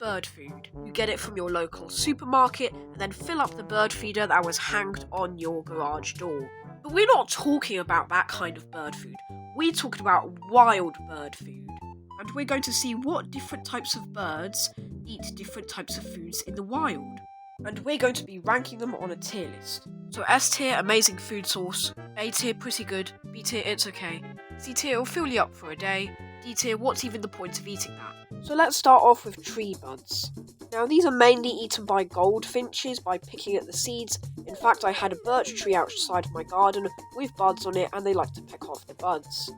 bird food. You get it from your local supermarket and then fill up the bird feeder that was hanged on your garage door. But we're not talking about that kind of bird food. We're talking about wild bird food. And we're going to see what different types of birds eat different types of foods in the wild. And we're going to be ranking them on a tier list. So S tier, amazing food source. A tier, pretty good. B tier, it's okay. C tier, will fill you up for a day. D tier, what's even the point of eating that? So let's start off with tree buds. Now these are mainly eaten by goldfinches by picking at the seeds. In fact, I had a birch tree outside of my garden with buds on it and they like to peck off the buds.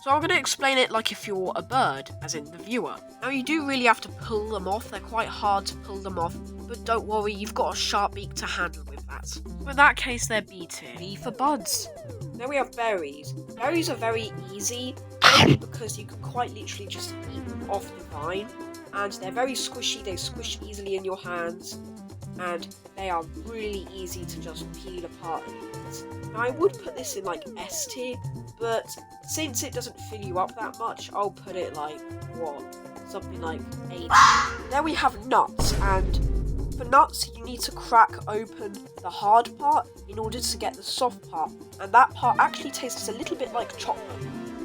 So I'm going to explain it like if you're a bird, as in the viewer. Now you do really have to pull them off, they're quite hard to pull them off, but don't worry, you've got a sharp beak to handle with that. So in that case, they're B tier. B for buds. Then we have berries. Berries are very easy, mainly because you can quite literally just eat them off the vine, and they're very squishy, they squish easily in your hands, and they are really easy to just peel apart and eat. Now I would put this in like S tier, but since it doesn't fill you up that much, I'll put it like, something like A tier. Then we have nuts, and for nuts you need to crack open the hard part in order to get the soft part, and that part actually tastes a little bit like chocolate,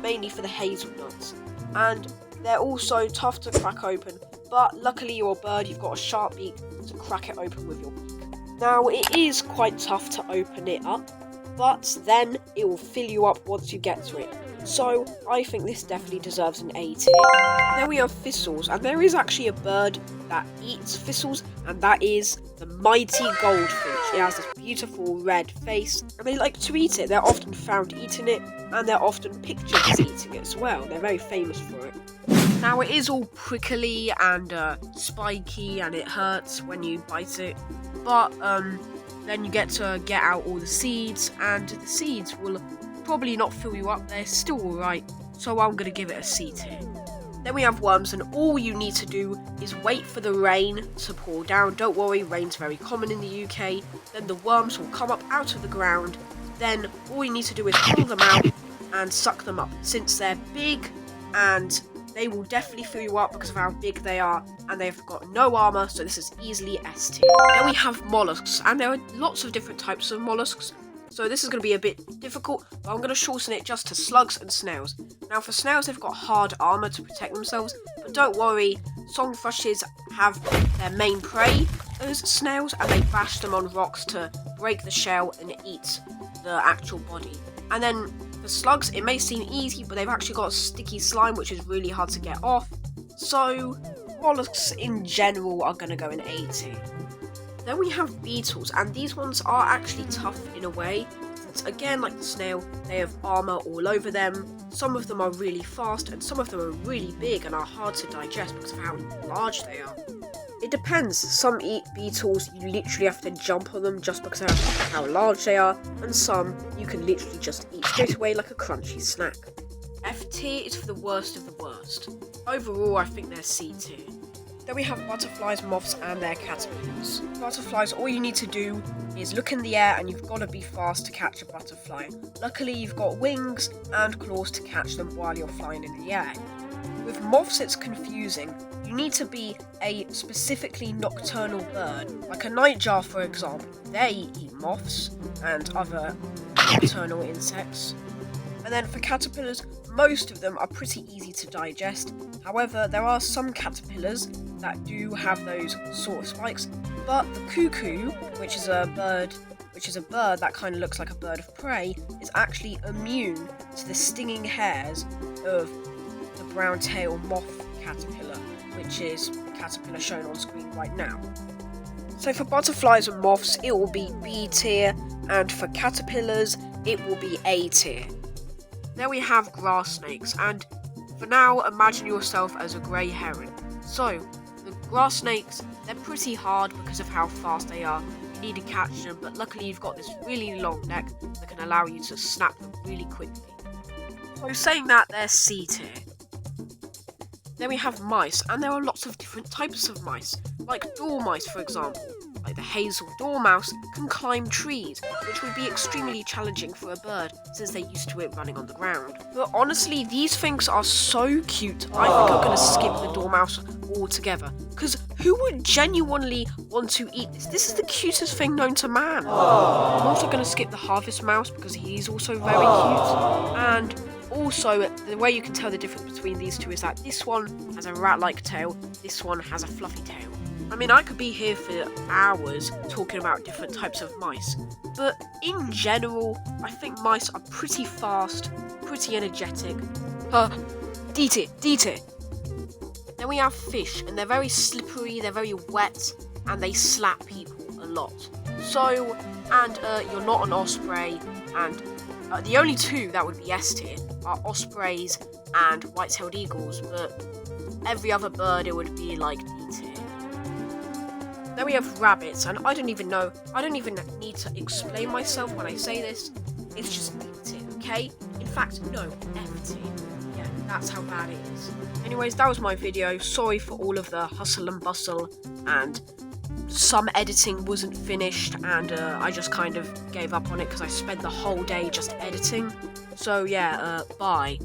mainly for the hazelnuts. And they're also tough to crack open, but luckily you're a bird, you've got a sharp beak to crack it open with your beak. Now it is quite tough to open it up, but then it will fill you up once you get to it. So I think this definitely deserves an A tier. Then we have thistles, and there is actually a bird that eats thistles, and that is the mighty goldfinch. It has this beautiful red face, and they like to eat it. They're often found eating it, and they're often pictured as eating it as well. They're very famous for it. Now it is all prickly and spiky, and it hurts when you bite it, but then you get to get out all the seeds, and the seeds will probably not fill you up. They're still alright, so I'm going to give it a C tier. Then we have worms, and all you need to do is wait for the rain to pour down. Don't worry, rain's very common in the UK. Then the worms will come up out of the ground. Then all you need to do is pull them out and suck them up. Since they're big, and they will definitely fill you up because of how big they are, and they've got no armour, so this is easily S tier. Then we have mollusks, and there are lots of different types of mollusks. So this is going to be a bit difficult, but I'm going to shorten it just to slugs and snails. Now for snails, they've got hard armour to protect themselves, but don't worry, song thrushes have their main prey as snails, and they bash them on rocks to break the shell and eat the actual body. And then for slugs, it may seem easy, but they've actually got sticky slime, which is really hard to get off. So mollusks in general are going to go in A tier. Then we have beetles, and these ones are actually tough in a way, since again, like the snail, they have armour all over them. Some of them are really fast, and some of them are really big and are hard to digest because of how large they are. It depends. Some beetles, you literally have to jump on them just because of how large they are, and some you can literally just eat straight away like a crunchy snack. F tier is for the worst of the worst. Overall, I think they're C tier. Then we have butterflies, moths, and their caterpillars. Butterflies, all you need to do is look in the air, and you've got to be fast to catch a butterfly. Luckily, you've got wings and claws to catch them while you're flying in the air. With moths, it's confusing. You need to be a specifically nocturnal bird, like a nightjar, for example. They eat moths and other nocturnal insects. And then for caterpillars, most of them are pretty easy to digest. However, there are some caterpillars that do have those sort of spikes, but the cuckoo, which is a bird that kind of looks like a bird of prey, is actually immune to the stinging hairs of the brown tail moth caterpillar, which is the caterpillar shown on screen right now. So for butterflies and moths, it will be B tier, and for caterpillars, it will be A tier. Then we have grass snakes, and for now, imagine yourself as a grey heron. So, the grass snakes, they're pretty hard because of how fast they are. You need to catch them, but luckily you've got this really long neck that can allow you to snap them really quickly. So saying that, they're C tier. Then we have mice, and there are lots of different types of mice, like dormice for example. like the hazel dormouse, can climb trees, which would be extremely challenging for a bird since they're used to it running on the ground. But honestly, these things are so cute, I think I'm gonna skip the dormouse altogether, because who would genuinely want to eat this? This is the cutest thing known to man. I'm also gonna skip the harvest mouse because he's also very cute, and also, the way you can tell the difference between these two is that this one has a rat-like tail, this one has a fluffy tail. I mean, I could be here for hours talking about different types of mice, but in general, I think mice are pretty fast, pretty energetic. Eat it. Then we have fish, and they're very slippery, they're very wet, and they slap people a lot. So, and you're not an osprey, and the only two that would be S tier are ospreys and white-tailed eagles, but every other bird it would be like D tier. Then we have rabbits, and I don't even need to explain myself when I say this. It's just D tier, okay? In fact, no, F tier. Yeah, that's how bad it is. Anyways, that was my video. Sorry for all of the hustle and bustle, and some editing wasn't finished, and I just kind of gave up on it because I spent the whole day just editing. So yeah, bye.